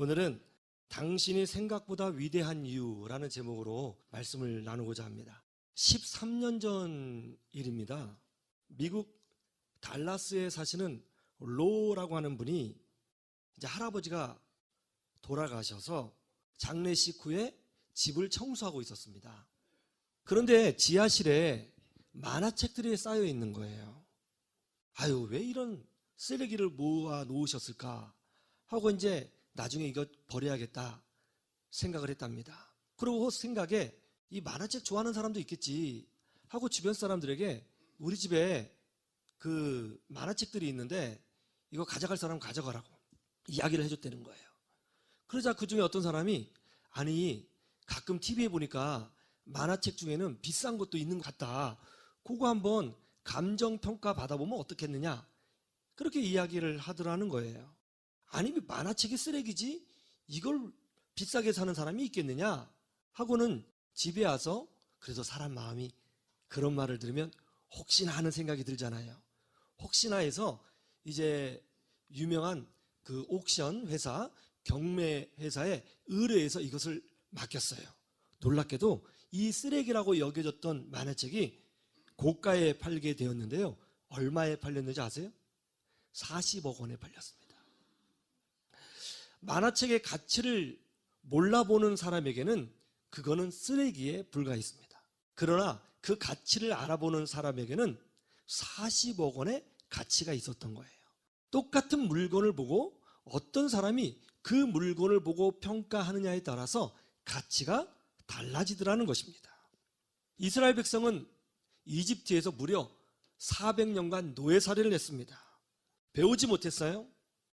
오늘은 당신이 생각보다 위대한 이유라는 제목으로 말씀을 나누고자 합니다. 13년 전 일입니다. 미국 달라스에 사시는 로라고 하는 분이 이제 할아버지가 돌아가셔서 장례식 후에 집을 청소하고 있었습니다. 그런데 지하실에 만화책들이 쌓여 있는 거예요. 아유, 왜 이런 쓰레기를 모아 놓으셨을까 하고 이제 나중에 이거 버려야겠다 생각을 했답니다. 그리고 생각에 이 만화책 좋아하는 사람도 있겠지 하고 주변 사람들에게 우리 집에 그 만화책들이 있는데 이거 가져갈 사람 가져가라고 이야기를 해줬다는 거예요. 그러자 그 중에 어떤 사람이 아니 가끔 TV에 보니까 만화책 중에는 비싼 것도 있는 것 같다. 그거 한번 감정평가 받아보면 어떻겠느냐. 그렇게 이야기를 하더라는 거예요. 아니 만화책이 쓰레기지 이걸 비싸게 사는 사람이 있겠느냐 하고는 집에 와서 그래서 사람 마음이 그런 말을 들으면 혹시나 하는 생각이 들잖아요. 혹시나 해서 이제 유명한 그 옥션 회사 경매 회사에 의뢰해서 이것을 맡겼어요. 놀랍게도 이 쓰레기라고 여겨졌던 만화책이 고가에 팔게 되었는데요. 얼마에 팔렸는지 아세요? 40억 원에 팔렸습니다. 만화책의 가치를 몰라보는 사람에게는 그거는 쓰레기에 불과했습니다. 그러나 그 가치를 알아보는 사람에게는 40억 원의 가치가 있었던 거예요. 똑같은 물건을 보고 어떤 사람이 그 물건을 보고 평가하느냐에 따라서 가치가 달라지더라는 것입니다. 이스라엘 백성은 이집트에서 무려 400년간 노예살이를 했습니다. 배우지 못했어요.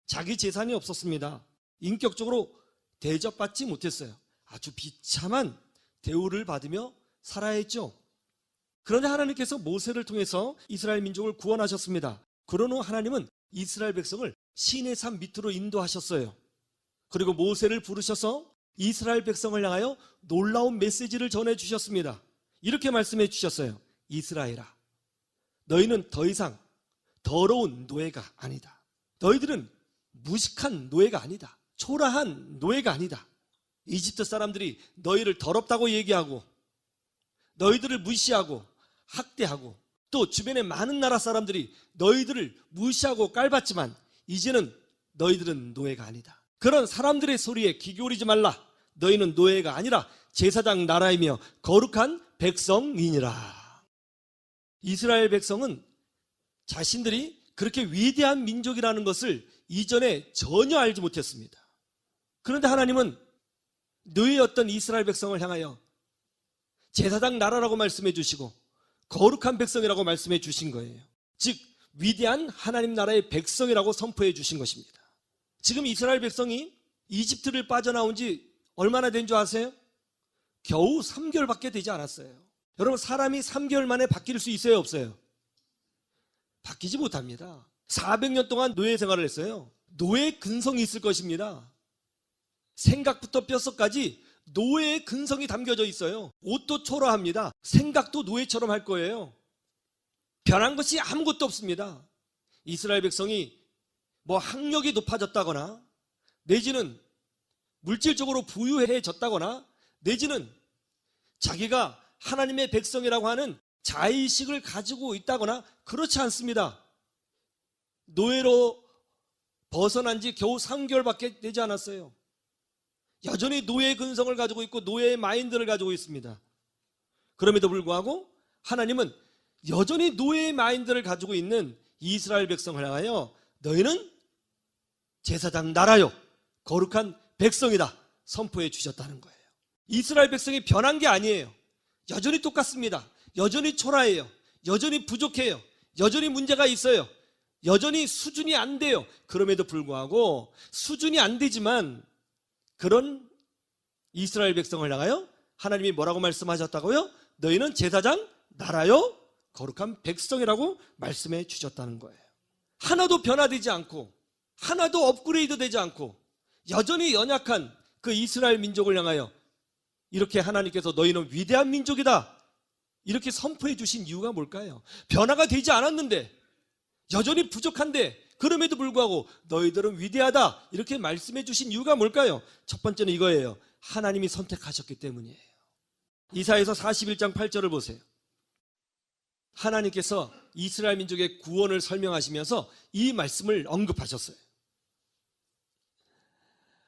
자기 재산이 없었습니다. 인격적으로 대접받지 못했어요. 아주 비참한 대우를 받으며 살아야 했죠. 그런데 하나님께서 모세를 통해서 이스라엘 민족을 구원하셨습니다. 그런 후 하나님은 이스라엘 백성을 시내 산 밑으로 인도하셨어요. 그리고 모세를 부르셔서 이스라엘 백성을 향하여 놀라운 메시지를 전해주셨습니다. 이렇게 말씀해 주셨어요. 이스라엘아, 너희는 더 이상 더러운 노예가 아니다. 너희들은 무식한 노예가 아니다. 초라한 노예가 아니다. 이집트 사람들이 너희를 더럽다고 얘기하고 너희들을 무시하고 학대하고 또 주변의 많은 나라 사람들이 너희들을 무시하고 깔봤지만 이제는 너희들은 노예가 아니다. 그런 사람들의 소리에 귀 기울이지 말라. 너희는 노예가 아니라 제사장 나라이며 거룩한 백성이니라. 이스라엘 백성은 자신들이 그렇게 위대한 민족이라는 것을 이전에 전혀 알지 못했습니다. 그런데 하나님은 노예였던 이스라엘 백성을 향하여 제사장 나라라고 말씀해 주시고 거룩한 백성이라고 말씀해 주신 거예요. 즉 위대한 하나님 나라의 백성이라고 선포해 주신 것입니다. 지금 이스라엘 백성이 이집트를 빠져나온 지 얼마나 된 줄 아세요? 겨우 3개월밖에 되지 않았어요. 여러분 사람이 3개월 만에 바뀔 수 있어요 없어요? 바뀌지 못합니다. 400년 동안 노예 생활을 했어요. 노예의 근성이 있을 것입니다. 생각부터 뼛속까지 노예의 근성이 담겨져 있어요. 옷도 초라합니다. 생각도 노예처럼 할 거예요. 변한 것이 아무것도 없습니다. 이스라엘 백성이 뭐 학력이 높아졌다거나 내지는 물질적으로 부유해졌다거나 내지는 자기가 하나님의 백성이라고 하는 자의식을 가지고 있다거나 그렇지 않습니다. 노예로 벗어난 지 겨우 3개월밖에 되지 않았어요. 여전히 노예의 근성을 가지고 있고 노예의 마인드를 가지고 있습니다. 그럼에도 불구하고 하나님은 여전히 노예의 마인드를 가지고 있는 이스라엘 백성을 향하여 너희는 제사장 나라요 거룩한 백성이다 선포해 주셨다는 거예요. 이스라엘 백성이 변한 게 아니에요. 여전히 똑같습니다. 여전히 초라해요. 여전히 부족해요. 여전히 문제가 있어요. 여전히 수준이 안 돼요. 그럼에도 불구하고 수준이 안 되지만 그런 이스라엘 백성을 향하여 하나님이 뭐라고 말씀하셨다고요? 너희는 제사장 나라요 거룩한 백성이라고 말씀해 주셨다는 거예요. 하나도 변화되지 않고 하나도 업그레이드 되지 않고 여전히 연약한 그 이스라엘 민족을 향하여 이렇게 하나님께서 너희는 위대한 민족이다 이렇게 선포해 주신 이유가 뭘까요? 변화가 되지 않았는데 여전히 부족한데 그럼에도 불구하고 너희들은 위대하다 이렇게 말씀해 주신 이유가 뭘까요? 첫 번째는 이거예요. 하나님이 선택하셨기 때문이에요. 이사야서 41장 8절을 보세요. 하나님께서 이스라엘 민족의 구원을 설명하시면서 이 말씀을 언급하셨어요.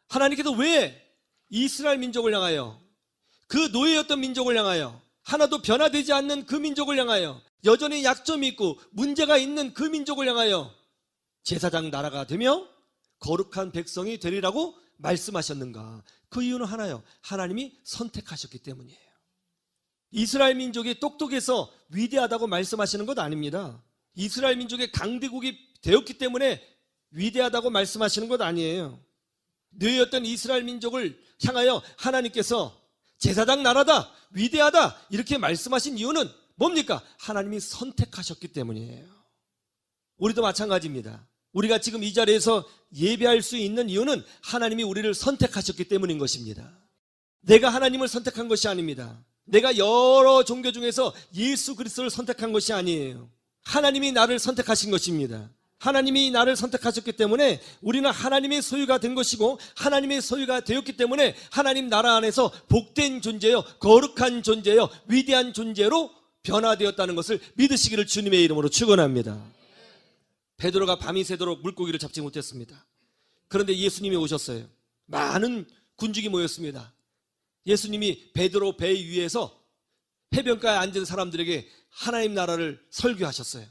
하나님께서 왜 이스라엘 민족을 향하여, 그 노예였던 민족을 향하여, 하나도 변화되지 않는 그 민족을 향하여, 여전히 약점이 있고 문제가 있는 그 민족을 향하여 제사장 나라가 되며 거룩한 백성이 되리라고 말씀하셨는가? 그 이유는 하나요. 하나님이 선택하셨기 때문이에요. 이스라엘 민족이 똑똑해서 위대하다고 말씀하시는 것 아닙니다. 이스라엘 민족의 강대국이 되었기 때문에 위대하다고 말씀하시는 것 아니에요. 뇌였던 이스라엘 민족을 향하여 하나님께서 제사장 나라다, 위대하다 이렇게 말씀하신 이유는 뭡니까? 하나님이 선택하셨기 때문이에요. 우리도 마찬가지입니다. 우리가 지금 이 자리에서 예배할 수 있는 이유는 하나님이 우리를 선택하셨기 때문인 것입니다. 내가 하나님을 선택한 것이 아닙니다. 내가 여러 종교 중에서 예수 그리스도를 선택한 것이 아니에요. 하나님이 나를 선택하신 것입니다. 하나님이 나를 선택하셨기 때문에 우리는 하나님의 소유가 된 것이고 하나님의 소유가 되었기 때문에 하나님 나라 안에서 복된 존재요, 거룩한 존재요, 위대한 존재로 변화되었다는 것을 믿으시기를 주님의 이름으로 축원합니다. 베드로가 밤이 새도록 물고기를 잡지 못했습니다. 그런데 예수님이 오셨어요. 많은 군중이 모였습니다. 예수님이 베드로 배 위에서 해변가에 앉은 사람들에게 하나님 나라를 설교하셨어요.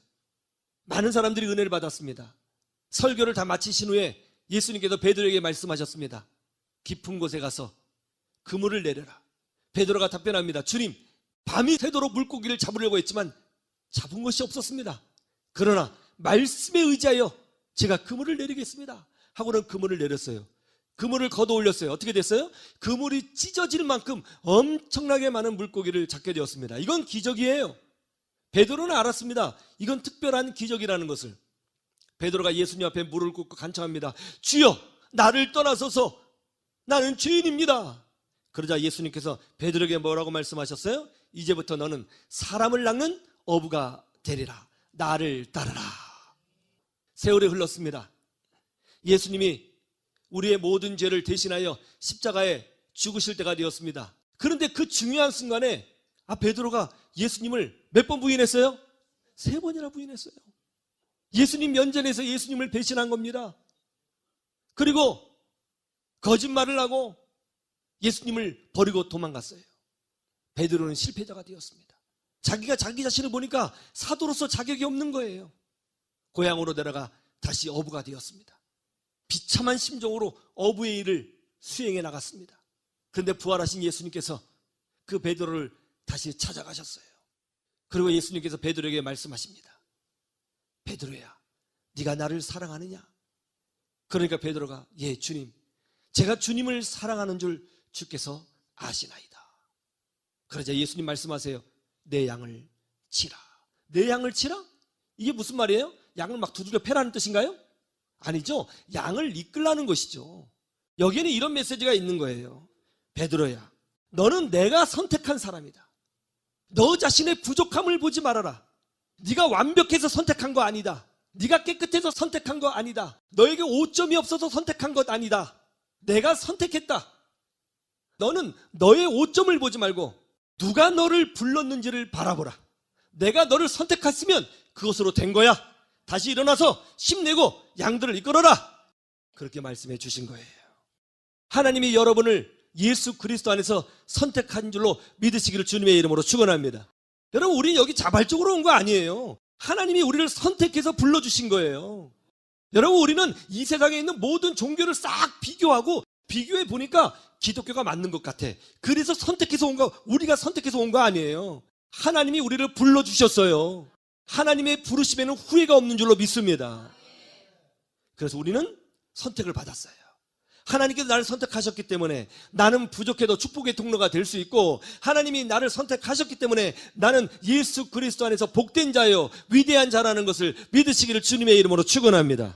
많은 사람들이 은혜를 받았습니다. 설교를 다 마치신 후에 예수님께서 베드로에게 말씀하셨습니다. 깊은 곳에 가서 그물을 내려라. 베드로가 답변합니다. 주님, 밤이 새도록 물고기를 잡으려고 했지만 잡은 것이 없었습니다. 그러나 말씀에 의지하여 제가 그물을 내리겠습니다 하고는 그물을 내렸어요. 그물을 걷어 올렸어요. 어떻게 됐어요? 그물이 찢어질 만큼 엄청나게 많은 물고기를 잡게 되었습니다. 이건 기적이에요. 베드로는 알았습니다. 이건 특별한 기적이라는 것을. 베드로가 예수님 앞에 무릎을 꿇고 간청합니다. 주여, 나를 떠나소서. 나는 죄인입니다. 그러자 예수님께서 베드로에게 뭐라고 말씀하셨어요? 이제부터 너는 사람을 낚는 어부가 되리라. 나를 따르라. 세월이 흘렀습니다. 예수님이 우리의 모든 죄를 대신하여 십자가에 죽으실 때가 되었습니다. 그런데 그 중요한 순간에 베드로가 예수님을 몇 번 부인했어요? 3번이나 부인했어요. 예수님 면전에서 예수님을 배신한 겁니다. 그리고 거짓말을 하고 예수님을 버리고 도망갔어요. 베드로는 실패자가 되었습니다. 자기가 자기 자신을 보니까 사도로서 자격이 없는 거예요. 고향으로 내려가 다시 어부가 되었습니다. 비참한 심정으로 어부의 일을 수행해 나갔습니다. 그런데 부활하신 예수님께서 그 베드로를 다시 찾아가셨어요. 그리고 예수님께서 베드로에게 말씀하십니다. 베드로야, 네가 나를 사랑하느냐? 그러니까 베드로가 예, 주님, 제가 주님을 사랑하는 줄 주께서 아시나이다. 그러자 예수님 말씀하세요. 내 양을 치라. 내 양을 치라? 이게 무슨 말이에요? 양을 막 두들겨 패라는 뜻인가요? 아니죠. 양을 이끌라는 것이죠. 여기에는 이런 메시지가 있는 거예요. 베드로야, 너는 내가 선택한 사람이다. 너 자신의 부족함을 보지 말아라. 네가 완벽해서 선택한 거 아니다. 네가 깨끗해서 선택한 거 아니다. 너에게 오점이 없어서 선택한 것 아니다. 내가 선택했다. 너는 너의 오점을 보지 말고 누가 너를 불렀는지를 바라보라. 내가 너를 선택했으면 그것으로 된 거야. 다시 일어나서 힘내고 양들을 이끌어라. 그렇게 말씀해 주신 거예요. 하나님이 여러분을 예수 그리스도 안에서 선택한 줄로 믿으시기를 주님의 이름으로 축원합니다. 여러분, 우리 여기 자발적으로 온 거 아니에요. 하나님이 우리를 선택해서 불러주신 거예요. 여러분, 우리는 이 세상에 있는 모든 종교를 싹 비교해 보니까 기독교가 맞는 것 같아. 그래서 선택해서 온 거, 우리가 선택해서 온 거 아니에요. 하나님이 우리를 불러주셨어요. 하나님의 부르심에는 후회가 없는 줄로 믿습니다. 그래서 우리는 선택을 받았어요. 하나님께서 나를 선택하셨기 때문에 나는 부족해도 축복의 통로가 될 수 있고, 하나님이 나를 선택하셨기 때문에 나는 예수 그리스도 안에서 복된 자요, 위대한 자라는 것을 믿으시기를 주님의 이름으로 축원합니다.